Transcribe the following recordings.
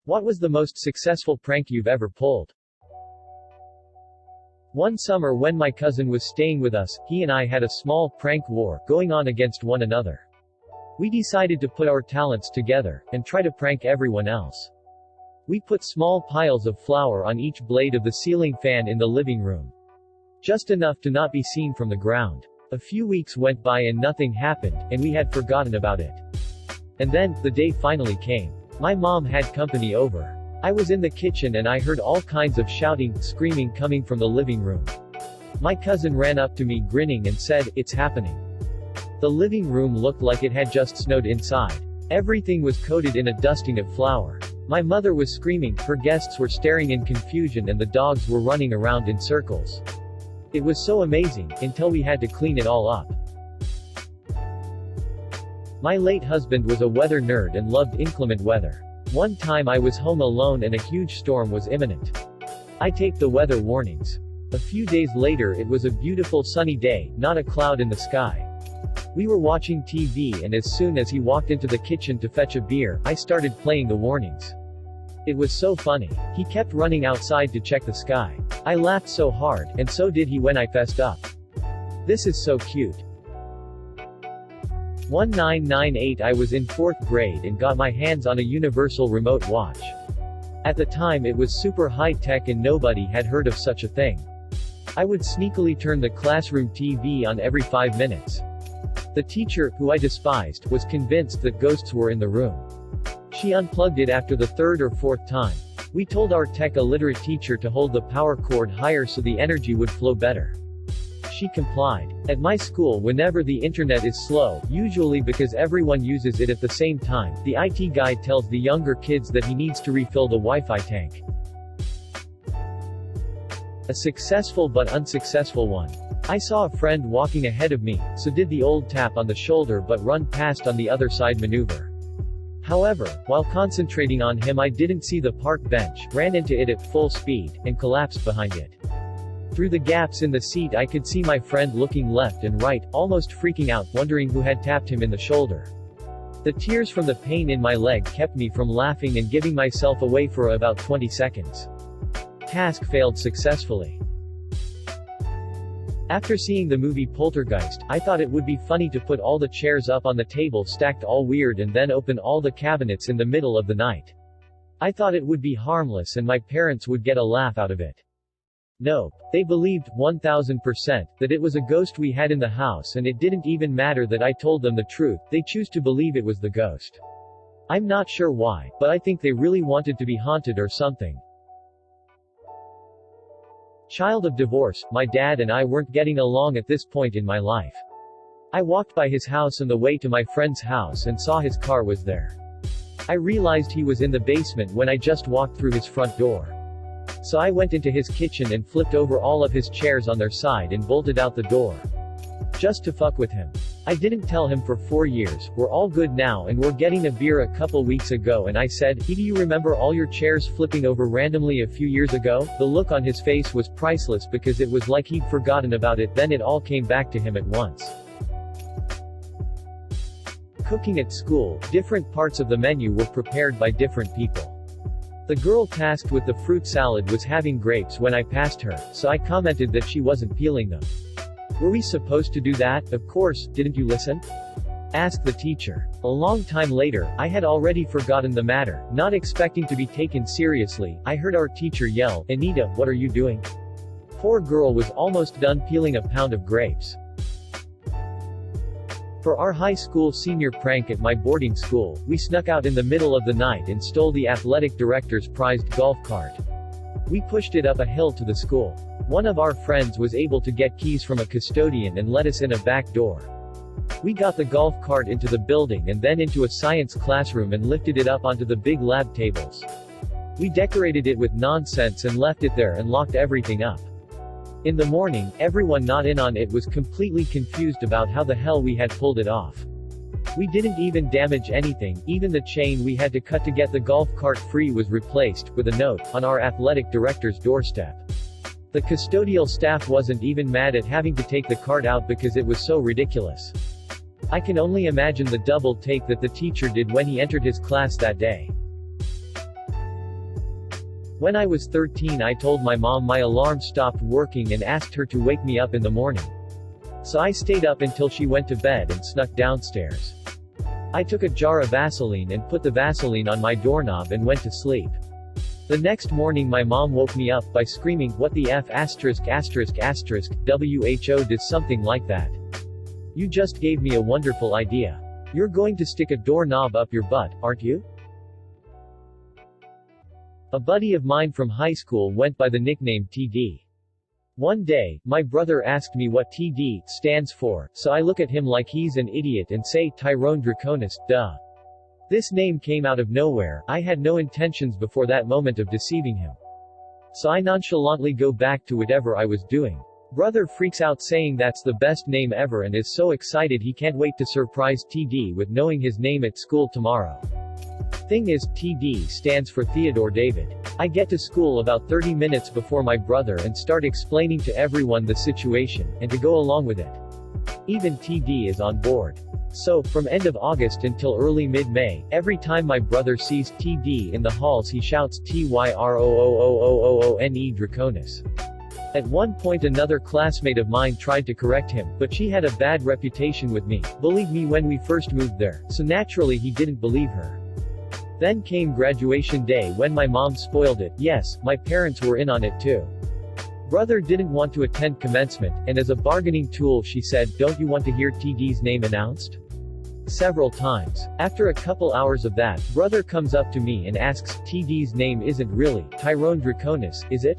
What was the most successful prank you've ever pulled? One summer when my cousin was staying with us, he and I had a small prank war going on against one another. We decided to put our talents together and try to prank everyone else. We put small piles of flour on each blade of the ceiling fan in the living room. Just enough to not be seen from the ground. A few weeks went by and nothing happened, and we had forgotten about it. And then, the day finally came. My mom had company over. I was in the kitchen and I heard all kinds of shouting, screaming coming from the living room. My cousin ran up to me grinning and said, "It's happening." The living room looked like it had just snowed inside. Everything was coated in a dusting of flour. My mother was screaming, her guests were staring in confusion and the dogs were running around in circles. It was so amazing, until we had to clean it all up. My late husband was a weather nerd and loved inclement weather. One time I was home alone and a huge storm was imminent. I taped the weather warnings. A few days later it was a beautiful sunny day, not a cloud in the sky. We were watching TV and as soon as he walked into the kitchen to fetch a beer, I started playing the warnings. It was so funny. He kept running outside to check the sky. I laughed so hard, and so did he when I fessed up. This is so cute. 1998 I was in 4th grade and got my hands on a universal remote watch. At the time it was super high-tech and nobody had heard of such a thing. I would sneakily turn the classroom TV on every 5 minutes. The teacher, who I despised, was convinced that ghosts were in the room. She unplugged it after the 3rd or 4th time. We told our tech-illiterate teacher to hold the power cord higher so the energy would flow better. She complied. At my school whenever the internet is slow, usually because everyone uses it at the same time, the IT guy tells the younger kids that he needs to refill the Wi-Fi tank. A successful but unsuccessful one. I saw a friend walking ahead of me, so did the old tap on the shoulder but run past on the other side maneuver. However, while concentrating on him I didn't see the park bench, ran into it at full speed, and collapsed behind it. Through the gaps in the seat I could see my friend looking left and right, almost freaking out, wondering who had tapped him in the shoulder. The tears from the pain in my leg kept me from laughing and giving myself away for about 20 seconds. Task failed successfully. After seeing the movie Poltergeist, I thought it would be funny to put all the chairs up on the table stacked all weird and then open all the cabinets in the middle of the night. I thought it would be harmless and my parents would get a laugh out of it. Nope. They believed, 1000%, that it was a ghost we had in the house and it didn't even matter that I told them the truth, they choose to believe it was the ghost. I'm not sure why, but I think they really wanted to be haunted or something. Child of divorce, my dad and I weren't getting along at this point in my life. I walked by his house on the way to my friend's house and saw his car was there. I realized he was in the basement when I just walked through his front door. So I went into his kitchen and flipped over all of his chairs on their side and bolted out the door. Just to fuck with him. I didn't tell him for 4 years, we're all good now and we're getting a beer a couple weeks ago and I said, "Hey, do you remember all your chairs flipping over randomly a few years ago?" The look on his face was priceless because it was like he'd forgotten about it, then it all came back to him at once. Cooking at school, different parts of the menu were prepared by different people. The girl tasked with the fruit salad was having grapes when I passed her, so I commented that she wasn't peeling them. "Were we supposed to do that? Of course, didn't you listen?" asked the teacher. A long time later, I had already forgotten the matter, not expecting to be taken seriously. I heard our teacher yell, "Anita, what are you doing?" Poor girl was almost done peeling a pound of grapes. For our high school senior prank at my boarding school, we snuck out in the middle of the night and stole the athletic director's prized golf cart. We pushed it up a hill to the school. One of our friends was able to get keys from a custodian and let us in a back door. We got the golf cart into the building and then into a science classroom and lifted it up onto the big lab tables. We decorated it with nonsense and left it there and locked everything up. In the morning, everyone not in on it was completely confused about how the hell we had pulled it off. We didn't even damage anything, even the chain we had to cut to get the golf cart free was replaced, with a note, on our athletic director's doorstep. The custodial staff wasn't even mad at having to take the cart out because it was so ridiculous. I can only imagine the double take that the teacher did when he entered his class that day. When I was 13 I told my mom my alarm stopped working and asked her to wake me up in the morning. So I stayed up until she went to bed and snuck downstairs. I took a jar of Vaseline and put the Vaseline on my doorknob and went to sleep. The next morning my mom woke me up by screaming, "What the F***, WHO did something like that. You just gave me a wonderful idea. You're going to stick a doorknob up your butt, aren't you?" A buddy of mine from high school went by the nickname TD. One day, my brother asked me what TD stands for, so I look at him like he's an idiot and say Tyrone Draconis, duh. This name came out of nowhere, I had no intentions before that moment of deceiving him. So I nonchalantly go back to whatever I was doing. Brother freaks out saying that's the best name ever and is so excited he can't wait to surprise TD with knowing his name at school tomorrow. Thing is, TD stands for Theodore David. I get to school about 30 minutes before my brother and start explaining to everyone the situation, and to go along with it. Even TD is on board. So, from end of August until early mid-May, every time my brother sees TD in the halls he shouts TYROOOOOONE Draconis. At one point another classmate of mine tried to correct him, but she had a bad reputation with me, believe me, when we first moved there, so naturally he didn't believe her. Then came graduation day when my mom spoiled it. Yes, my parents were in on it too. Brother didn't want to attend commencement, and as a bargaining tool she said, "Don't you want to hear TD's name announced?" Several times. After a couple hours of that, brother comes up to me and asks, "TD's name isn't really Tyrone Draconis, is it?"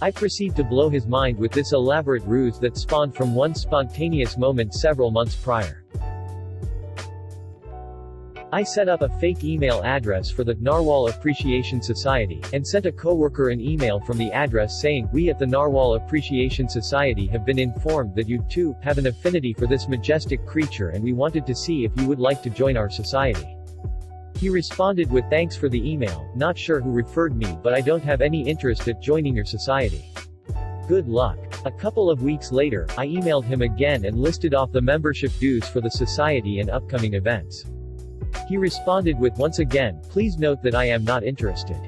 I proceed to blow his mind with this elaborate ruse that spawned from one spontaneous moment several months prior. I set up a fake email address for the Narwhal Appreciation Society, and sent a coworker an email from the address saying, "We at the Narwhal Appreciation Society have been informed that you, too, have an affinity for this majestic creature and we wanted to see if you would like to join our society." He responded with thanks for the email, not sure who referred me but I don't have any interest at joining your society. Good luck. A couple of weeks later, I emailed him again and listed off the membership dues for the society and upcoming events. He responded with, once again, "Please note that I am not interested.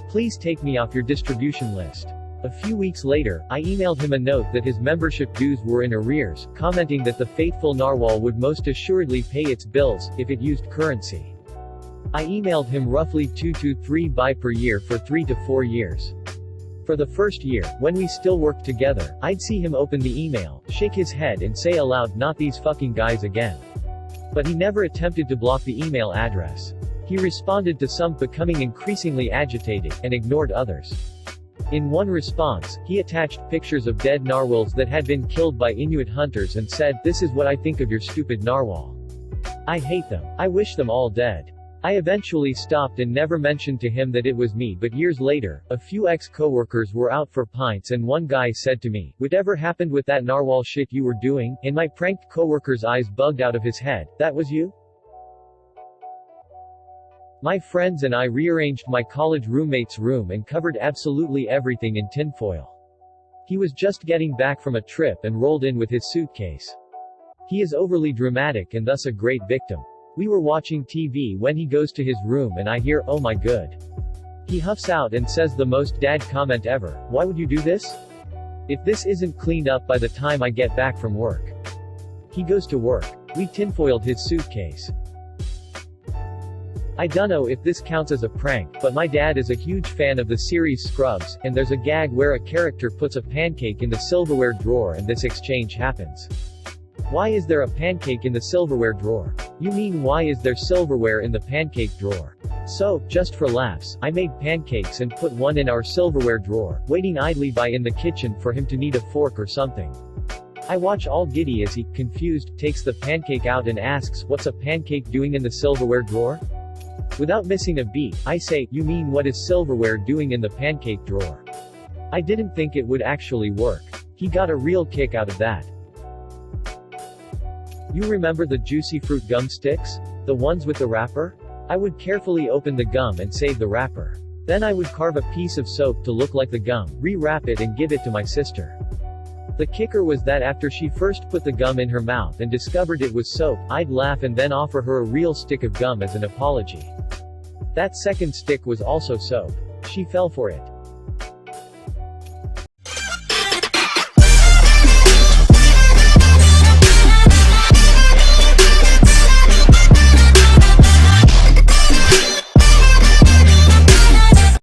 Please take me off your distribution list." A few weeks later, I emailed him a note that his membership dues were in arrears, commenting that the faithful narwhal would most assuredly pay its bills, if it used currency. I emailed him roughly 2 to 3 by per year for 3 to 4 years. For the first year, when we still worked together, I'd see him open the email, shake his head and say aloud, "Not these fucking guys again." But he never attempted to block the email address. He responded to some, becoming increasingly agitated, and ignored others. In one response, he attached pictures of dead narwhals that had been killed by Inuit hunters and said, "This is what I think of your stupid narwhal. I hate them. I wish them all dead." I eventually stopped and never mentioned to him that it was me, but years later, a few ex-coworkers were out for pints and one guy said to me, "Whatever happened with that narwhal shit you were doing?" And my pranked coworker's eyes bugged out of his head. "That was you?" My friends and I rearranged my college roommate's room and covered absolutely everything in tinfoil. He was just getting back from a trip and rolled in with his suitcase. He is overly dramatic and thus a great victim. We were watching TV when he goes to his room and I hear, "Oh my good." He huffs out and says the most dad comment ever, "Why would you do this? If this isn't cleaned up by the time I get back from work." He goes to work. We tinfoiled his suitcase. I dunno if this counts as a prank, but my dad is a huge fan of the series Scrubs, and there's a gag where a character puts a pancake in the silverware drawer and this exchange happens. "Why is there a pancake in the silverware drawer?" "You mean why is there silverware in the pancake drawer?" So, just for laughs, I made pancakes and put one in our silverware drawer, waiting idly by in the kitchen for him to need a fork or something. I watch all giddy as he, confused, takes the pancake out and asks, "What's a pancake doing in the silverware drawer?" Without missing a beat, I say, "You mean what is silverware doing in the pancake drawer?" I didn't think it would actually work. He got a real kick out of that. You remember the juicy fruit gum sticks? The ones with the wrapper? I would carefully open the gum and save the wrapper. Then I would carve a piece of soap to look like the gum, re-wrap it and give it to my sister. The kicker was that after she first put the gum in her mouth and discovered it was soap, I'd laugh and then offer her a real stick of gum as an apology. That second stick was also soap. She fell for it.